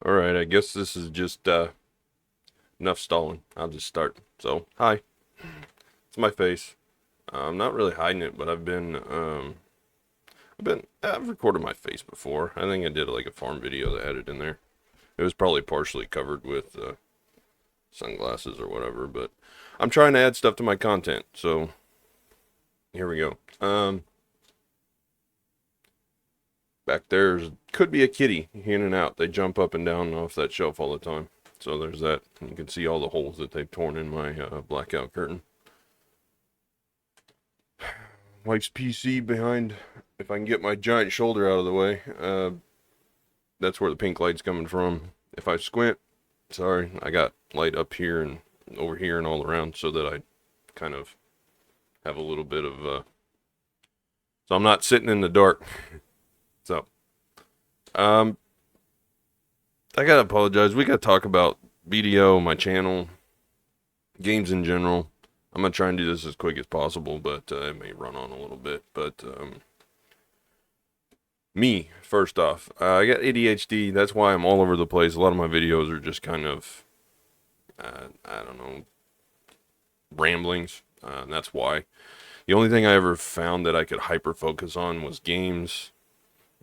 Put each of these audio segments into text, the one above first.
Alright, I guess this is just enough stalling. I'll just start. So, hi. It's my face. I'm not really hiding it, but I've recorded my face before. I think I did like a farm video that had it in there. It was probably partially covered with sunglasses or whatever, but I'm trying to add stuff to my content. So, here we go. Back there could be a kitty in and out. They jump up and down off that shelf all the time. So there's that. You can see all the holes that they've torn in my blackout curtain. Wife's PC behind. If I can get my giant shoulder out of the way, that's where the pink light's coming from. If I squint, sorry, I got light up here and over here and all around so that I kind of have a little bit of, so I'm not sitting in the dark. So, I gotta apologize. We gotta talk about BDO, my channel, games in general. I'm gonna try and do this as quick as possible, but it may run on a little bit. But me, first off, I got ADHD. That's why I'm all over the place. A lot of my videos are just kind of, I don't know, ramblings. And that's why. The only thing I ever found that I could hyper focus on was games,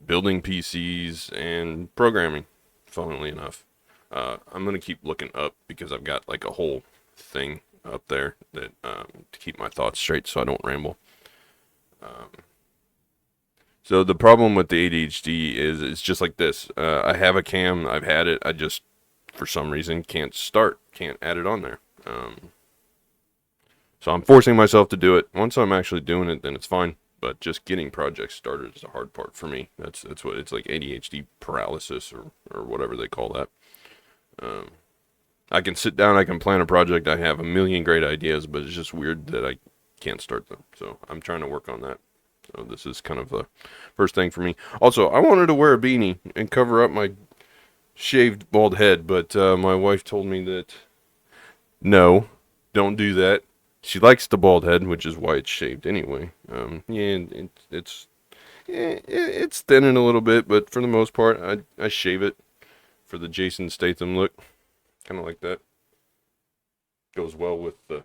building PCs, and programming, funnily enough. I'm going to keep looking up because I've got like a whole thing up there that to keep my thoughts straight so I don't ramble. So the problem with the ADHD is it's just like this. I have a cam. I've had it. I just, for some reason, can't add it on there. So I'm forcing myself to do it. Once I'm actually doing it, then it's fine. But just getting projects started is the hard part for me. That's what it's like, ADHD paralysis or whatever they call that. I can sit down, I can plan a project, I have a million great ideas, but it's just weird that I can't start them. So I'm trying to work on that. So this is kind of the first thing for me. Also, I wanted to wear a beanie and cover up my shaved bald head, but my wife told me that no, don't do that. She likes the bald head, which is why it's shaved anyway. It's thinning a little bit, but for the most part, I shave it for the Jason Statham look, kind of like that. Goes well with the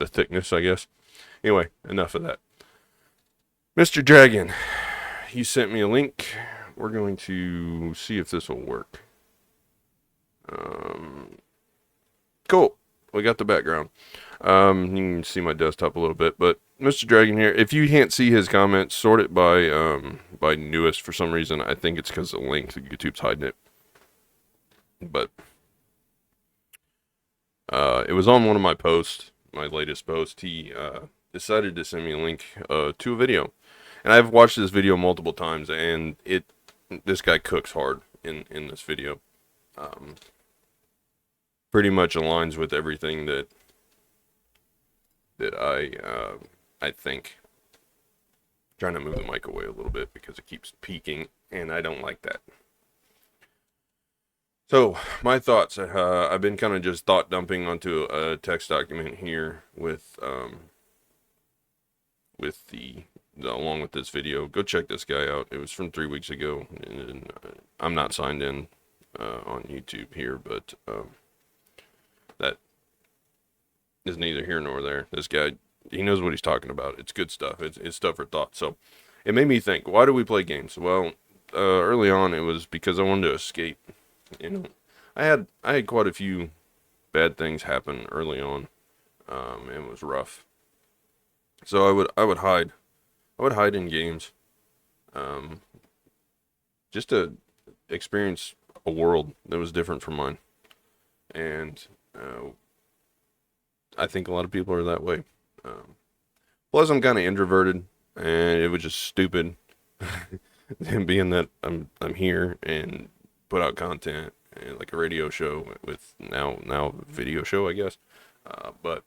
thickness, I guess. Anyway, enough of that. Mr. Dragon, he sent me a link. We're going to see if this will work. Cool. We got the background. You can see my desktop a little bit, but Mr. Dragon here, if you can't see his comments, sort it by newest for some reason. I think it's because the link, YouTube's hiding it. But it was on one of my posts, my latest post. He decided to send me a link to a video, and I've watched this video multiple times, and this guy cooks hard in this video. Pretty much aligns with everything that I think. Trying to move the mic away a little bit because it keeps peaking, and I don't like that. So my thoughts. I've been kind of just thought dumping onto a text document here with the along with this video. Go check this guy out. It was from 3 weeks ago, and I'm not signed in on YouTube here, but that is neither here nor there. This guy, he knows what he's talking about. It's good stuff. It's stuff for thought. So it made me think, why do we play games? Well, early on it was because I wanted to escape. You know, I had quite a few bad things happen early on. It was rough. So I would hide. I would hide in games. Just to experience a world that was different from mine. And I think a lot of people are that way. Plus, I'm kind of introverted, and it was just stupid, being that I'm here and put out content and like a radio show with now video show, I guess. But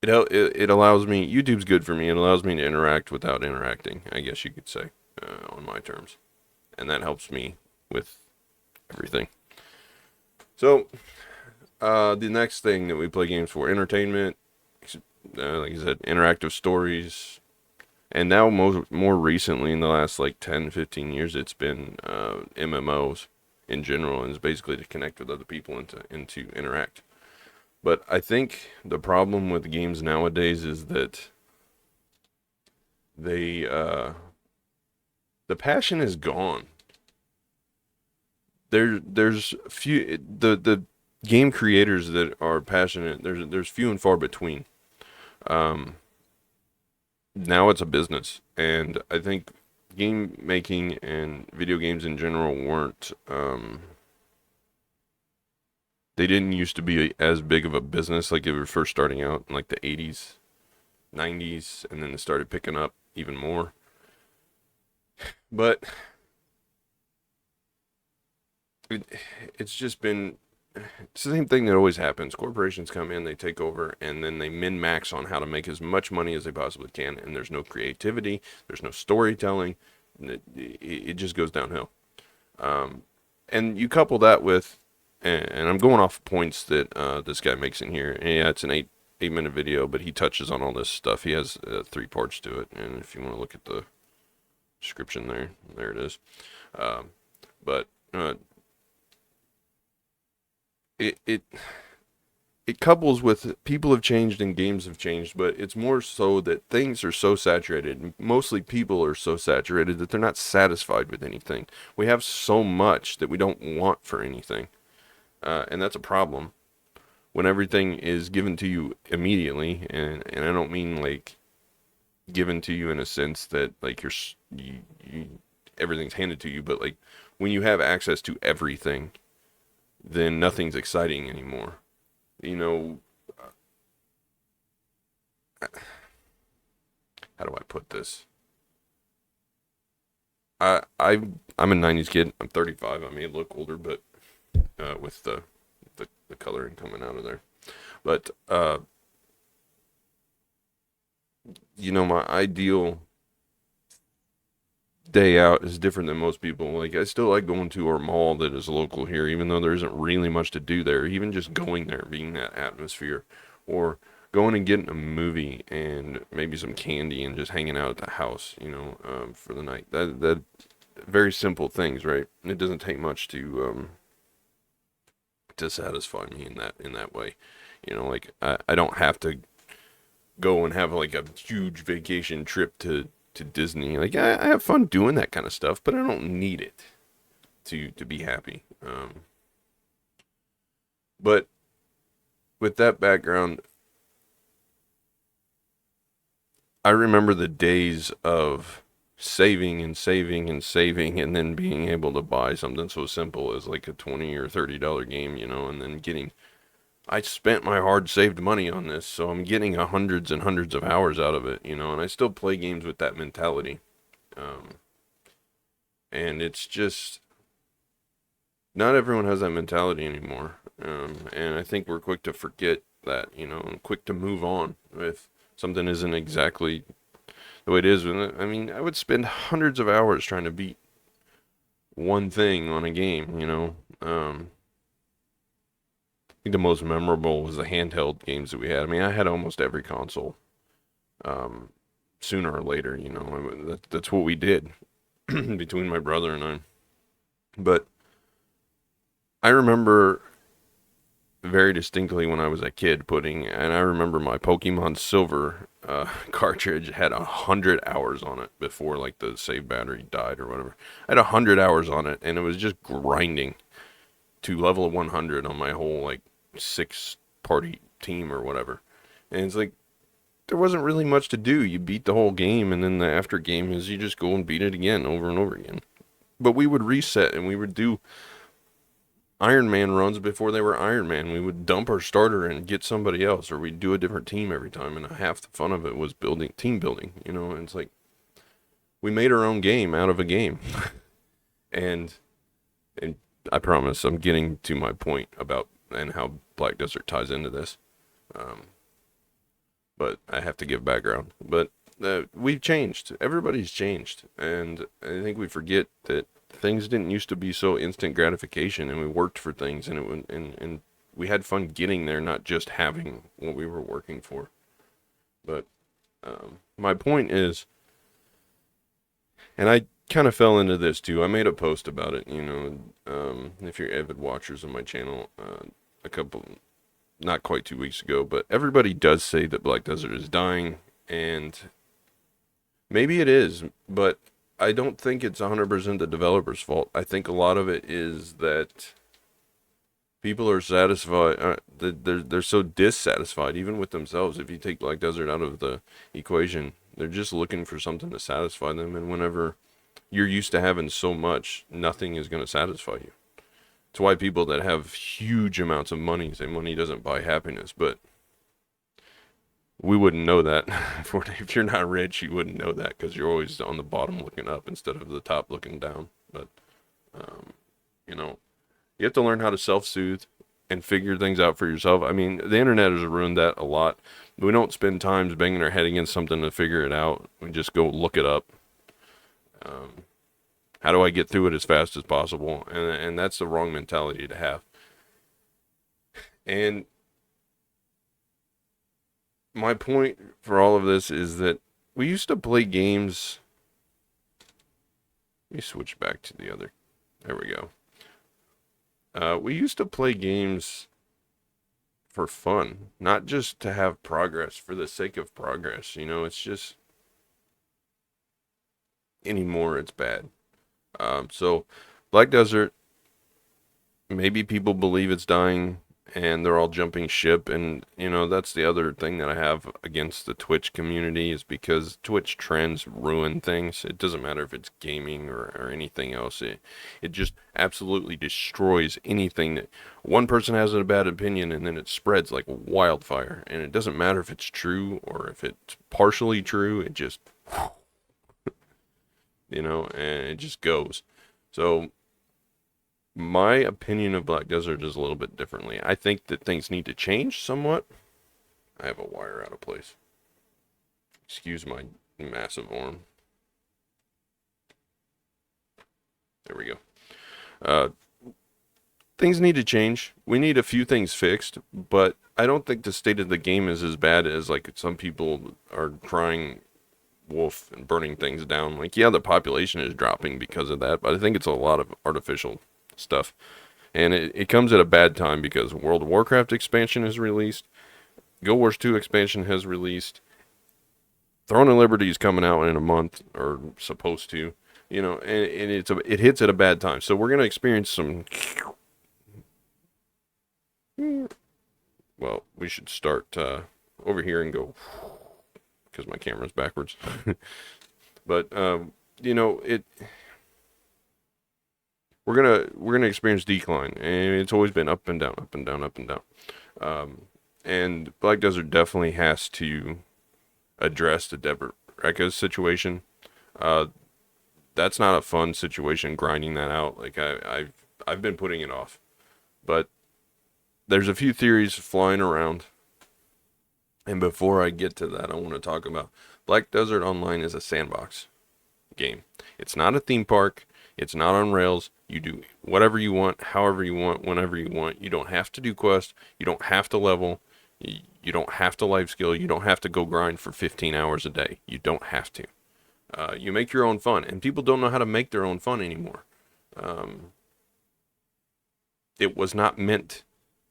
it allows me. YouTube's good for me. It allows me to interact without interacting, I guess you could say, on my terms, and that helps me with everything. So, the next thing that we play games for, entertainment, like I said, interactive stories, And now more recently, in the last like 10, 15 years, it's been MMOs in general, and it's basically to connect with other people and to interact. But I think the problem with games nowadays is that they the passion is gone. There's few the game creators that are passionate. There's few and far between. Um, Now it's a business, and I think game making and video games in general weren't they didn't used to be as big of a business like they were first starting out in like the 80s, 90s, and then it started picking up even more. But it, it's just been it's the same thing that always happens. Corporations come in, they take over, and then they min max on how to make as much money as they possibly can. And there's no creativity, there's no storytelling. It just goes downhill. Um, and you couple that with, and I'm going off points that this guy makes in here. And yeah, it's an 8 minute video, but he touches on all this stuff. He has 3 parts to it, and if you want to look at the description there it is. Um, but it it couples with people have changed and games have changed, but it's more so that things are so saturated. Mostly people are so saturated that they're not satisfied with anything. We have so much that we don't want for anything, and that's a problem. When everything is given to you immediately, and I don't mean like given to you in a sense that like you everything's handed to you, but like when you have access to everything, then nothing's exciting anymore. You know, how do I put this? I'm a '90s kid. I'm 35. I may look older, but with the coloring coming out of there. But my ideal day out is different than most people. Like I still like going to our mall that is local here, even though there isn't really much to do there. Even just going there, being that atmosphere, or going and getting a movie and maybe some candy and just hanging out at the house, for the night. That very simple things, right? It doesn't take much to satisfy me in that way. Like I don't have to go and have like a huge vacation trip to Disney. Like I have fun doing that kind of stuff, but I don't need it to be happy. But with that background, I remember the days of saving and saving and saving and then being able to buy something so simple as like a $20 or $30 game, and then I spent my hard saved money on this, so I'm getting hundreds and hundreds of hours out of it, and I still play games with that mentality. Um, and it's just not everyone has that mentality anymore. And I think we're quick to forget that, and quick to move on if something isn't exactly the way it is. I mean, I would spend hundreds of hours trying to beat one thing on a game. I think the most memorable was the handheld games that we had. I mean, I had almost every console. Um, Sooner or later, that's what we did between my brother and I. But I remember very distinctly when I was a kid and I remember my Pokemon Silver cartridge had 100 hours on it before like the save battery died or whatever. I had 100 hours on it, and it was just grinding to level 100 on my whole like 6 party team or whatever. And it's like there wasn't really much to do. You beat the whole game, and then the after game is you just go and beat it again over and over again. But we would reset and we would do Iron Man runs before they were Iron Man. We would dump our starter and get somebody else, or we'd do a different team every time. And half the fun of it was team building, And it's like we made our own game out of a game. and and I promise I'm getting to my point about and how Black Desert ties into this. Um, but I have to give background. But we've changed. Everybody's changed, and I think we forget that things didn't used to be so instant gratification, and we worked for things, and and we had fun getting there, not just having what we were working for. But my point is, And I kind of fell into this too. I made a post about it, if you're avid watchers of my channel, a couple, not quite 2 weeks ago, but everybody does say that Black Desert is dying, and maybe it is, but I don't think it's 100% the developer's fault. I think a lot of it is that people are satisfied, they're so dissatisfied, even with themselves. If you take Black Desert out of the equation, they're just looking for something to satisfy them, and whenever you're used to having so much, nothing is going to satisfy you. It's why people that have huge amounts of money say money doesn't buy happiness, but we wouldn't know that. If you're not rich, you wouldn't know that because you're always on the bottom looking up instead of the top looking down. But, um, you know, you have to learn how to self-soothe and figure things out for yourself. I mean, the internet has ruined that a lot. We don't spend time banging our head against something to figure it out. We just go look it up. Um, how do I get through it as fast as possible? And that's the wrong mentality to have. And my point for all of this is that we used to play games. Let me switch back to the other. There we go. We used to play games for fun, not just to have progress for the sake of progress. It's just anymore it's bad. So Black Desert, maybe people believe it's dying and they're all jumping ship, and that's the other thing that I have against the Twitch community is because Twitch trends ruin things. It doesn't matter if it's gaming or anything else. It just absolutely destroys anything that one person has a bad opinion, and then it spreads like wildfire, and it doesn't matter if it's true or if it's partially true. It just and it just goes. So my opinion of Black Desert is a little bit differently. I think that things need to change somewhat. I have a wire out of place. Excuse my massive arm. There we go. Uh, things need to change. We need a few things fixed, but I don't think the state of the game is as bad as like some people are crying wolf and burning things down. Like, yeah, the population is dropping because of that, but I think it's a lot of artificial stuff. And it comes at a bad time because World of Warcraft expansion is released, Guild Wars 2 expansion has released, Throne of Liberty is coming out in a month, or supposed to, and it hits at a bad time. So we're going to experience some. Well, we should start over here and go because my camera's backwards. But it we're gonna experience decline, and it's always been up and down, up and down, up and down. And Black Desert definitely has to address the Deborah Rekka's situation. Uh, that's not a fun situation, grinding that out. Like I've been putting it off, but there's a few theories flying around. And before I get to that, I want to talk about Black Desert Online is a sandbox game. It's not a theme park. It's not on rails. You do whatever you want, however you want, whenever you want. You don't have to do quests. You don't have to level. You don't have to life skill. You don't have to go grind for 15 hours a day. You don't have to. You make your own fun. And people don't know how to make their own fun anymore. It was not meant.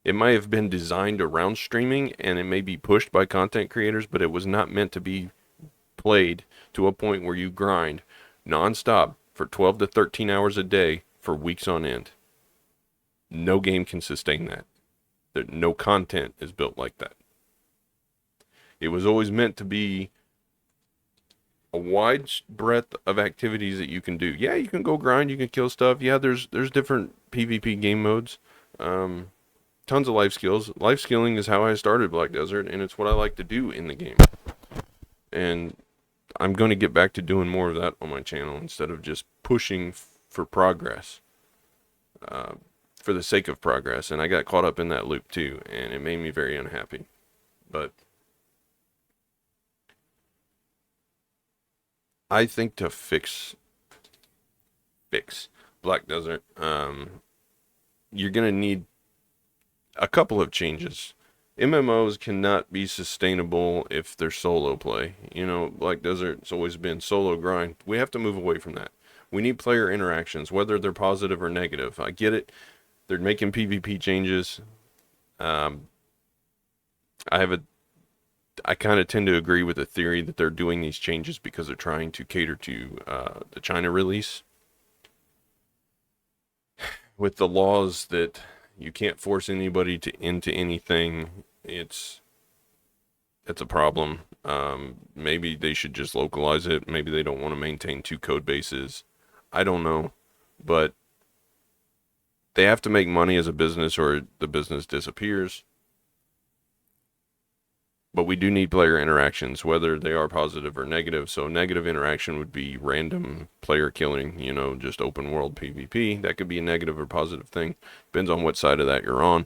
It might have been designed around streaming, and it may be pushed by content creators, but it was not meant to be played to a point where you grind nonstop for 12 to 13 hours a day for weeks on end. No game can sustain that. No content is built like that. It was always meant to be a wide breadth of activities that you can do. Yeah, you can go grind, you can kill stuff. Yeah, there's different PvP game modes. Tons of life skills. Life skilling is how I started Black Desert, and it's what I like to do in the game. And I'm going to get back to doing more of that on my channel instead of just pushing for progress, for the sake of progress. And I got caught up in that loop too, and it made me very unhappy. But I think to fix Black Desert, you're going to need a couple of changes. MMOs cannot be sustainable if they're solo play. You know, Black Desert's always been solo grind. We have to move away from that. We need player interactions, whether they're positive or negative. I get it. They're making PvP changes. Um, I have a I kind of tend to agree with the theory that they're doing these changes because they're trying to cater to the China release with the laws that you can't force anybody to into anything. It's a problem. Maybe they should just localize it. Maybe they don't want to maintain two code bases. I don't know, but they have to make money as a business or the business disappears. But we do need player interactions, whether they are positive or negative. So negative interaction would be random player killing, just open world PvP. That could be a negative or positive thing. Depends on what side of that you're on.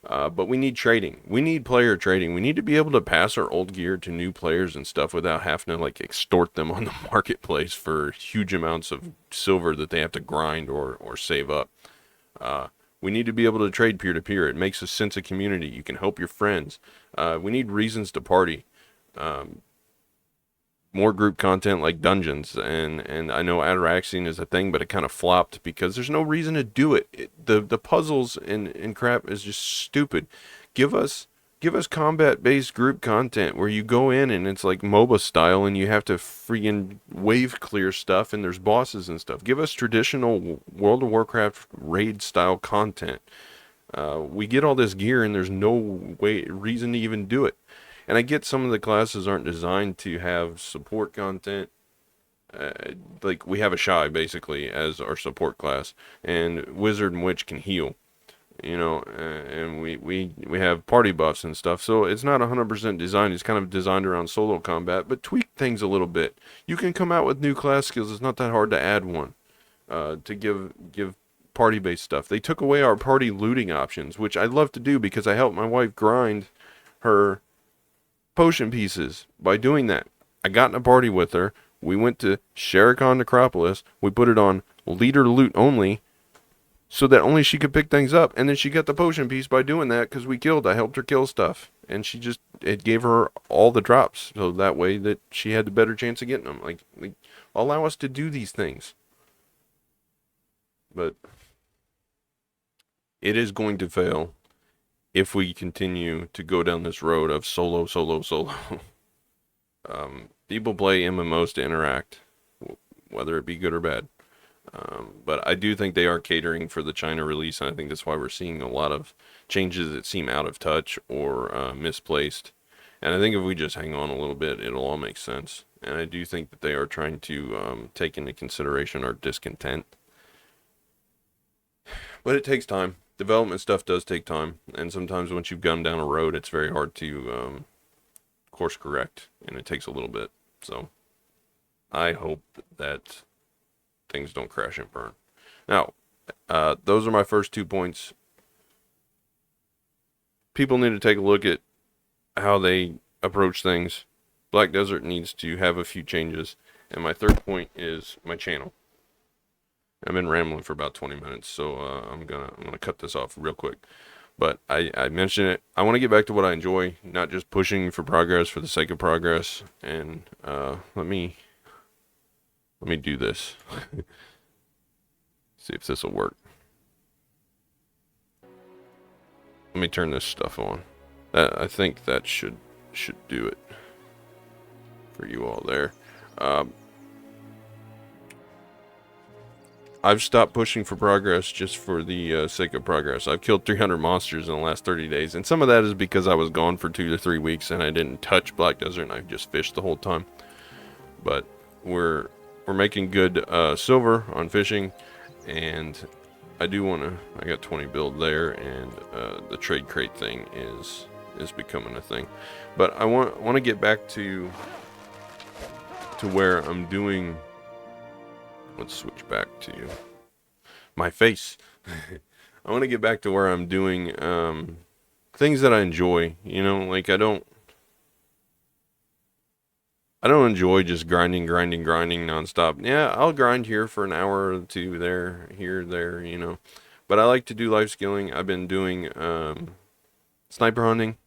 But we need trading. We need player trading. We need to be able to pass our old gear to new players and stuff without having to like extort them on the marketplace for huge amounts of silver that they have to grind or save up. We need to be able to trade peer to peer. It makes a sense of community. You can help your friends. We need reasons to party. More group content like dungeons, and I know Ataraxian is a thing, but it kind of flopped because there's no reason to do it. The puzzles and crap is just stupid. Give us combat based group content where you go in and it's like MOBA style and you have to freaking wave clear stuff and there's bosses and stuff. Give us traditional World of Warcraft raid style content. We get all this gear and there's no reason to even do it. And I get some of the classes aren't designed to have support content. Like we have a Shy basically as our support class, and Wizard and Witch can heal, and we have party buffs and stuff. So it's not 100% designed. It's kind of designed around solo combat, but tweak things a little bit. You can come out with new class skills. It's not that hard to add one to give party based stuff. They took away our party looting options, which I love to do because I help my wife grind her potion pieces by doing that. I got in a party with her. We went to Sherikon Necropolis. We put it on leader loot only so that only she could pick things up. And then she got the potion piece by doing that because I helped her kill stuff. And it gave her all the drops. So that way that she had the better chance of getting them. Like allow us to do these things. But it is going to fail if we continue to go down this road of solo. People play MMOs to interact, whether it be good or bad. But I do think they are catering for the China release, and I think that's why we're seeing a lot of changes that seem out of touch or misplaced. And I think if we just hang on a little bit, it'll all make sense. And I do think that they are trying to take into consideration our discontent. But it takes time. Development stuff does take time, and sometimes once you've gone down a road, it's very hard to course correct, and it takes a little bit. So I hope that things don't crash and burn. Now, those are my first 2 points. People need to take a look at how they approach things. Black Desert needs to have a few changes. And my third point is my channel. I've been rambling for about 20 minutes, so I'm gonna cut this off real quick. But I mentioned it. I want to get back to what I enjoy, not just pushing for progress for the sake of progress. And let me do this. See if this will work. Let me turn this stuff on. I think that should do it for you all there. I've stopped pushing for progress just for the sake of progress. I've killed 300 monsters in the last 30 days, and some of that is because I was gone for 2 to 3 weeks and I didn't touch Black Desert and I just fished the whole time. But we're making good silver on fishing, and I do want to. I got 20 build there, and the trade crate thing is becoming a thing. But I want to get back to where I'm doing. Let's switch back to my face. I want to get back to where I'm doing things that I enjoy. Like I don't enjoy just grinding nonstop. Yeah, I'll grind here for an hour or two, there. But I like to do life skilling. I've been doing sniper hunting.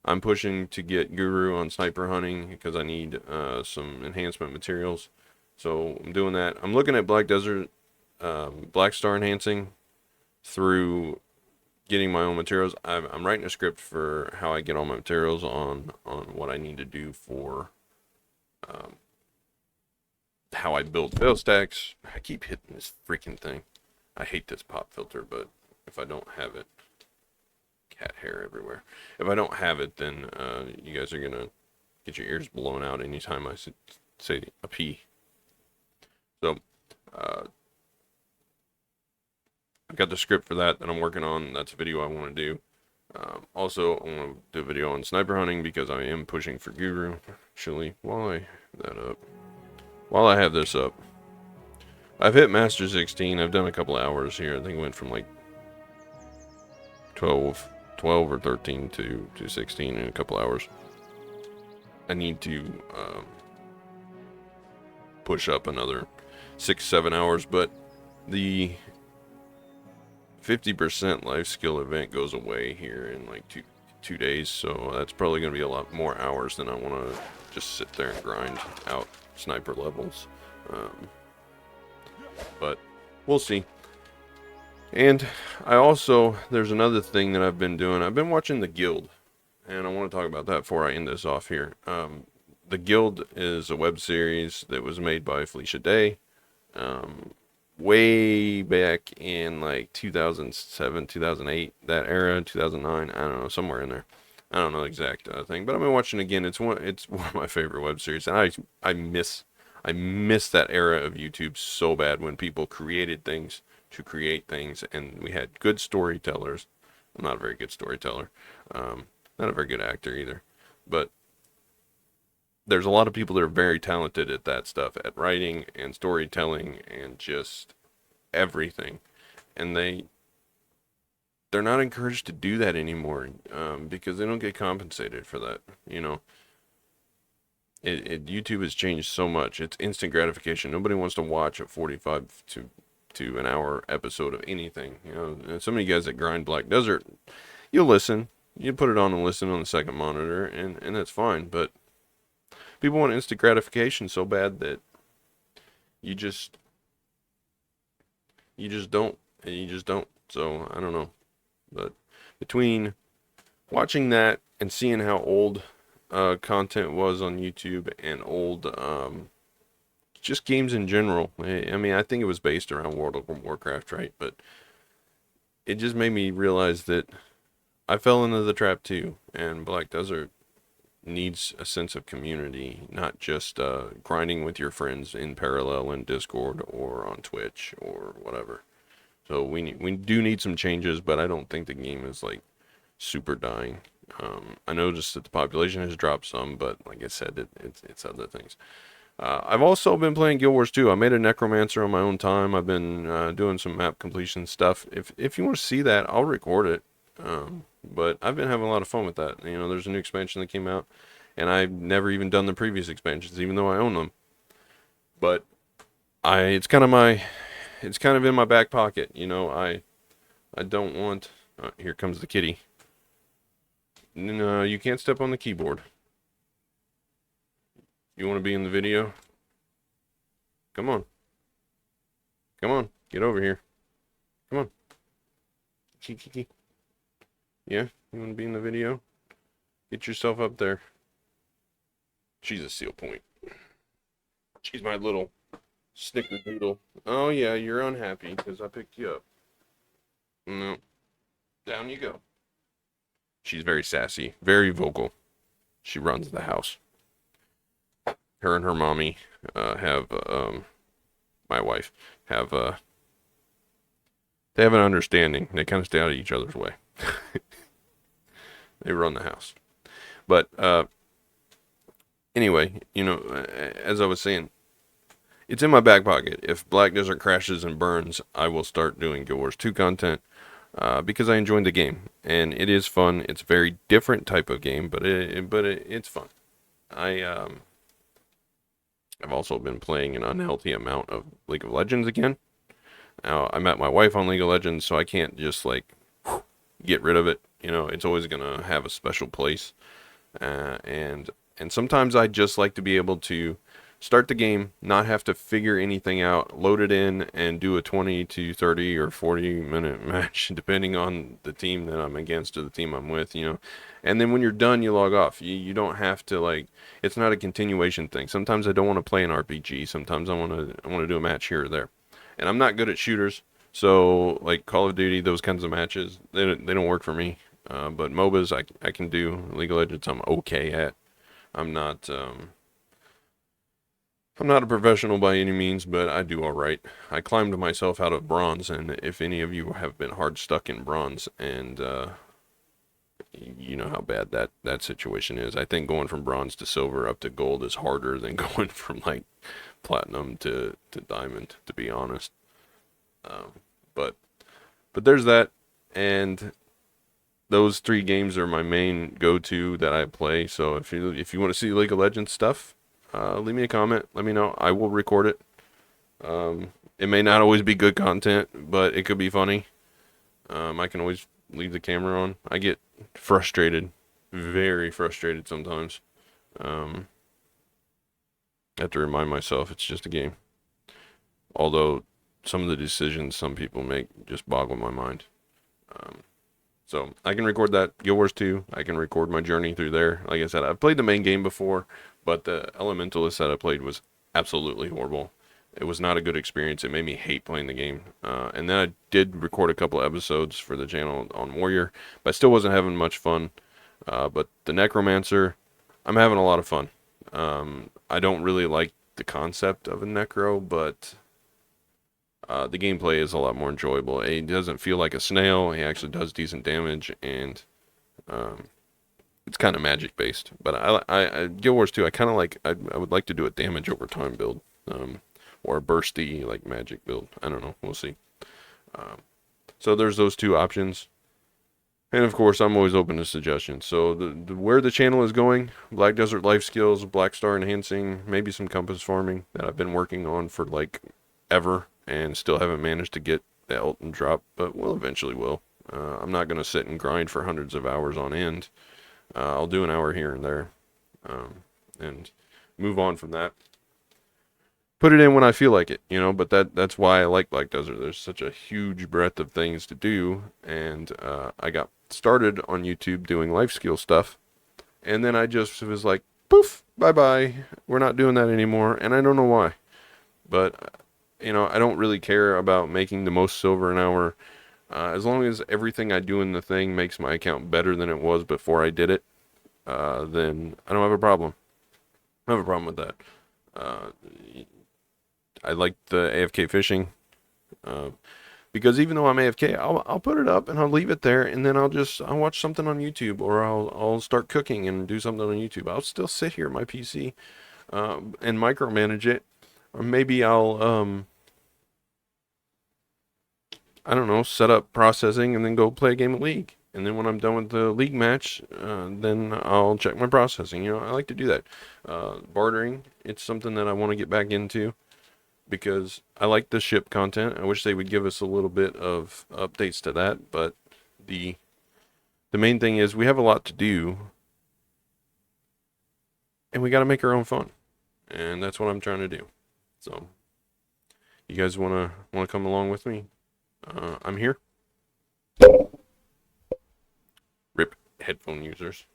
I'm pushing to get Guru on sniper hunting because I need some enhancement materials. So I'm doing that. I'm looking at Black Desert, Black Star enhancing through getting my own materials. I'm writing a script for how I get all my materials on what I need to do for how I build fail stacks. I keep hitting this freaking thing. I hate this pop filter, but if I don't have it, cat hair everywhere. If I don't have it, then you guys are gonna get your ears blown out anytime I say a P. So I've got the script for that I'm working on. That's a video I want to do. Also, I want to do a video on sniper hunting because I am pushing for Guru. Actually, while I have this up, I've hit Master 16. I've done a couple of hours here. I think it went from like 12 or 13 to 16 in a couple hours. I need to push up another 6-7 hours, but the 50% life skill event goes away here in like two days, so that's probably going to be a lot more hours than I want to just sit there and grind out sniper levels. But we'll see. And there's another thing that I've been doing. I've been watching The Guild, and I want to talk about that before I end this off here. The Guild is a web series that was made by Felicia Day, way back in like 2007, 2008, that era, 2009, I don't know, somewhere in there. I don't know the exact thing, but I've been watching again. It's one of my favorite web series, and I miss that era of YouTube so bad when people created things to create things, and we had good storytellers. I'm not a very good storyteller, not a very good actor either, but there's a lot of people that are very talented at that stuff, at writing and storytelling and just everything, and they're not encouraged to do that anymore because they don't get compensated for that. YouTube has changed so much. It's instant gratification. Nobody wants to watch a 45 to an hour episode of anything. And some of you guys that grind Black Desert, you'll listen. You put it on and listen on the second monitor, and that's fine. But people want instant gratification so bad that you just don't, and you just don't. So I don't know. But between watching that and seeing how old content was on YouTube and old just games in general, I mean, I think it was based around World of Warcraft, right? But it just made me realize that I fell into the trap too, and Black Desert needs a sense of community, not just grinding with your friends in parallel in Discord or on Twitch or whatever. So we do need some changes, but I don't think the game is like super dying. I noticed that the population has dropped some, but like I said, it's other things. I've also been playing Guild Wars 2. I made a Necromancer on my own time. I've been doing some map completion stuff. If you want to see that, I'll record it. But I've been having a lot of fun with that. There's a new expansion that came out, and I've never even done the previous expansions, even though I own them. But it's kind of in my back pocket. I don't want. Here comes the kitty. No, you can't step on the keyboard. You want to be in the video? Come on. Come on. Get over here. Come on. Kiki. Yeah? You want to be in the video? Get yourself up there. She's a seal point. She's my little snickerdoodle. Oh, yeah, you're unhappy because I picked you up. No. Down you go. She's very sassy. Very vocal. She runs the house. Her and her mommy have my wife have they have an understanding. They kind of stay out of each other's way. They run the house. But anyway, as I was saying, it's in my back pocket. If Black Desert crashes and burns, I will start doing Guild Wars 2 content because I enjoyed the game, and it is fun. It's a very different type of game, but it's fun. I've also been playing an unhealthy amount of League of Legends again. Now, I met my wife on League of Legends, so I can't just, get rid of it. It's always going to have a special place. And sometimes I just like to be able to start the game, not have to figure anything out, load it in, and do a 20 to 30 or 40-minute match, depending on the team that I'm against or the team I'm with, you know. And then when you're done, you log off. You don't have to, like, it's not a continuation thing. Sometimes I don't want to play an RPG. Sometimes I want to do a match here or there. And I'm not good at shooters, so like Call of Duty, those kinds of matches, they don't work for me. But MOBAs I can do. League of Legends I'm okay at. I'm not I'm not a professional by any means, but I do all right. I climbed myself out of bronze, and if any of you have been hard stuck in bronze, and you know how bad that situation is. I think going from bronze to silver up to gold is harder than going from like platinum to diamond, to be honest. Um, but but there's that, and those three games are my main go-to that I play. So if you want to see League of Legends stuff, leave me a comment. Let me know. I will record it. It may not always be good content, but it could be funny. I can always leave the camera on. I get frustrated, very frustrated sometimes. Um, I have to remind myself it's just a game. Although some of the decisions some people make just boggle my mind. Um, So I can record that. Guild Wars 2, I can record my journey through there. Like I said, I've played the main game before, but the Elementalist that I played was absolutely horrible. It was not a good experience. It made me hate playing the game. And then I did record a couple episodes for the channel on Warrior, but I still wasn't having much fun. But the Necromancer, I'm having a lot of fun. I don't really like the concept of a Necro, but the gameplay is a lot more enjoyable. He doesn't feel like a snail. He actually does decent damage, and um, it's kind of magic based. But I Guild Wars 2, I kind of like. I would like to do a damage over time build, or a bursty like magic build. I don't know. We'll see. Um, so there's those two options, and of course I'm always open to suggestions. So where the channel is going: Black Desert Life Skills, Black Star Enhancing, maybe some compass farming that I've been working on for like ever and still haven't managed to get the Elton drop, but we'll eventually will. I'm not going to sit and grind for hundreds of hours on end. I'll do an hour here and there, and move on from that. Put it in when I feel like it, you know. But that's why I like Black Desert. There's such a huge breadth of things to do, and I got started on YouTube doing life skill stuff, and then I just was like, poof, bye bye. We're not doing that anymore, and I don't know why, but you know, I don't really care about making the most silver an hour. As long as everything I do in the thing makes my account better than it was before I did it, then I don't have a problem. I have a problem with that. Uh, I like the AFK fishing, uh, because even though I'm AFK, I'll put it up and I'll leave it there, and then I'll watch something on YouTube, or I'll start cooking and do something on YouTube. I'll still sit here at my PC, and micromanage it, or maybe I'll I don't know, set up processing and then go play a game of League. And then when I'm done with the League match, then I'll check my processing. You know, I like to do that. Bartering, it's something that I want to get back into because I like the ship content. I wish they would give us a little bit of updates to that, but the the main thing is we have a lot to do and we got to make our own fun. And that's what I'm trying to do. So, you guys want to come along with me? I'm here. Rip headphone users.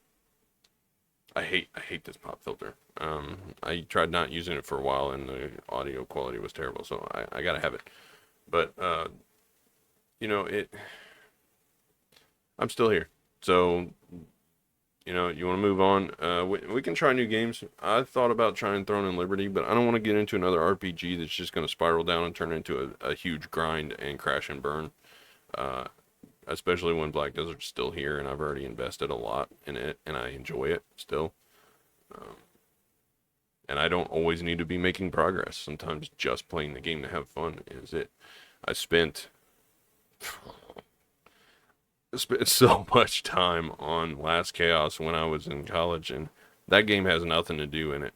I hate this pop filter. I tried not using it for a while and the audio quality was terrible, so I gotta have it. But you know it. I'm still here, so you know you want to move on. We can try new games. I thought about trying Throne and Liberty, but I don't want to get into another RPG that's just going to spiral down and turn into a huge grind and crash and burn. Uh, Especially when Black Desert's still here and I've already invested a lot in it and I enjoy it still. Um, and I don't always need to be making progress. Sometimes just playing the game to have fun is it. I spent spent so much time on Last Chaos when I was in college, and that game has nothing to do in it.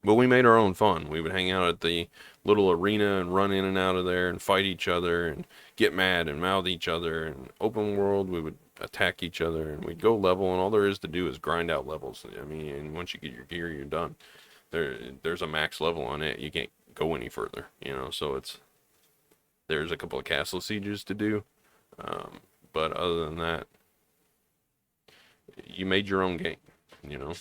But we made our own fun. We would hang out at the little arena and run in and out of there and fight each other and get mad and mouth each other. And open world, we would attack each other, and we'd go level, and all there is to do is grind out levels. I mean, and once you get your gear, you're done. There's a max level on it. You can't go any further, you know. So there's a couple of castle sieges to do, but other than that, you made your own game, you know.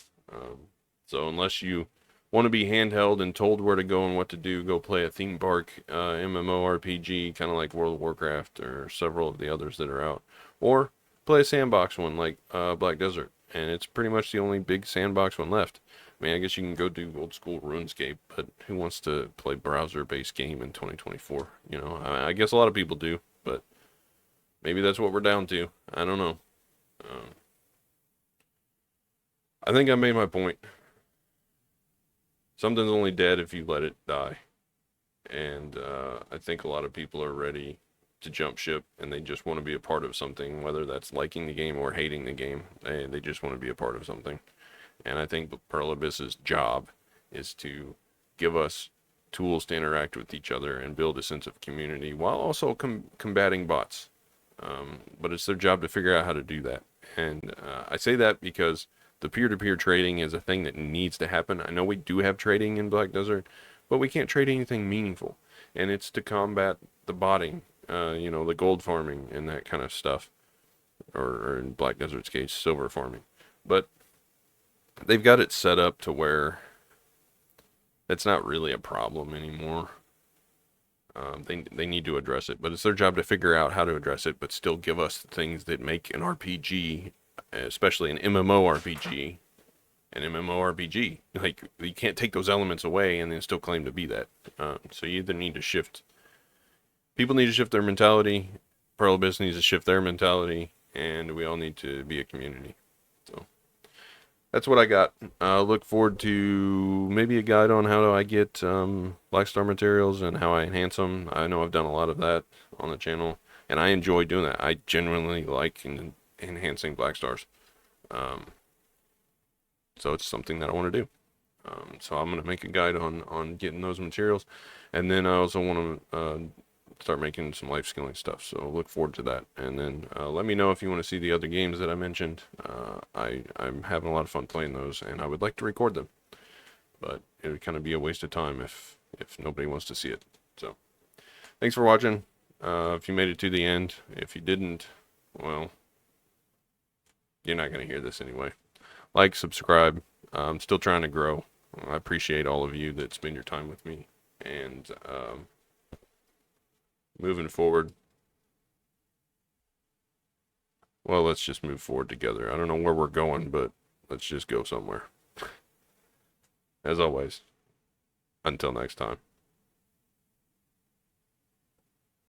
So unless you want to be handheld and told where to go and what to do, go play a theme park MMORPG, kind of like World of Warcraft or several of the others that are out, or play a sandbox one like Black Desert, and it's pretty much the only big sandbox one left. I mean, I guess you can go do old school RuneScape, but who wants to play browser-based game in 2024? You know, I guess a lot of people do, but maybe that's what we're down to. I don't know. I think I made my point. Something's only dead if you let it die. And I think a lot of people are ready to jump ship and they just want to be a part of something, whether that's liking the game or hating the game. They just want to be a part of something. And I think Pearl Abyss's job is to give us tools to interact with each other and build a sense of community while also combating bots. But it's their job to figure out how to do that. And I say that because the peer-to-peer trading is a thing that needs to happen. I know we do have trading in Black Desert, but we can't trade anything meaningful. And it's to combat the botting, you know, the gold farming and that kind of stuff. Or in Black Desert's case, silver farming. But they've got it set up to where it's not really a problem anymore. They need to address it, but it's their job to figure out how to address it, but still give us the things that make an RPG, especially an MMORPG, an MMORPG. Like, you can't take those elements away and then still claim to be that. So you either need to shift. People need to shift their mentality. Pearl Abyss needs to shift their mentality, and we all need to be a community. So that's what I got. Look forward to maybe a guide on how do I get Black Star materials and how I enhance them. I know I've done a lot of that on the channel, and I enjoy doing that. I genuinely like enhancing Black Stars. So it's something that I want to do. So I'm going to make a guide on getting those materials, and then I also want to start making some life skilling stuff. So look forward to that. And then let me know if you want to see the other games that I mentioned. I'm having a lot of fun playing those, and I would like to record them. But it would kind of be a waste of time if nobody wants to see it. So thanks for watching. If you made it to the end. If you didn't, well, you're not going to hear this anyway. Like, subscribe. I'm still trying to grow. I appreciate all of you that spend your time with me. And moving forward, well, let's just move forward together. I don't know where we're going, but let's just go somewhere. As always, until next time.